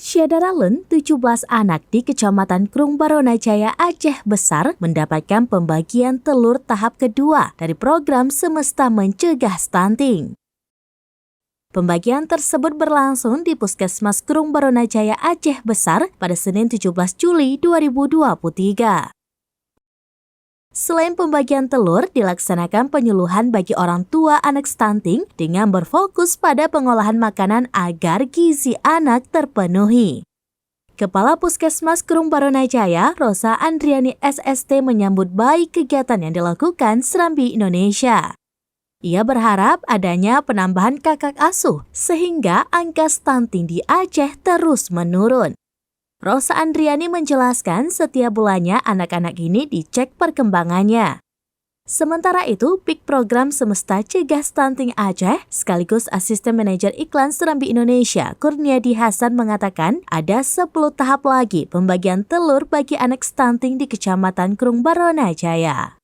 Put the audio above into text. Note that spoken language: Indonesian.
Syederalun, 17 anak di Kecamatan Krung Baronajaya, Aceh Besar mendapatkan pembagian telur tahap kedua dari program Semesta Mencegah Stunting. Pembagian tersebut berlangsung di Puskesmas Krung Baronajaya, Aceh Besar pada Senin 17 Juli 2023. Selain pembagian telur, dilaksanakan penyuluhan bagi orang tua anak stunting dengan berfokus pada pengolahan makanan agar gizi anak terpenuhi. Kepala Puskesmas Krung Baronajaya, Rosa Andriani SST menyambut baik kegiatan yang dilakukan Serambi Indonesia. Ia berharap adanya penambahan kakak asuh sehingga angka stunting di Aceh terus menurun. Rosa Andriani menjelaskan setiap bulannya anak-anak ini dicek perkembangannya. Sementara itu, PIK Program Semesta Cegah Stunting Aceh sekaligus Asisten Manajer Iklan Serambi Indonesia, Kurniadi Hasan mengatakan ada 10 tahap lagi pembagian telur bagi anak stunting di Kecamatan Krung Baronajaya.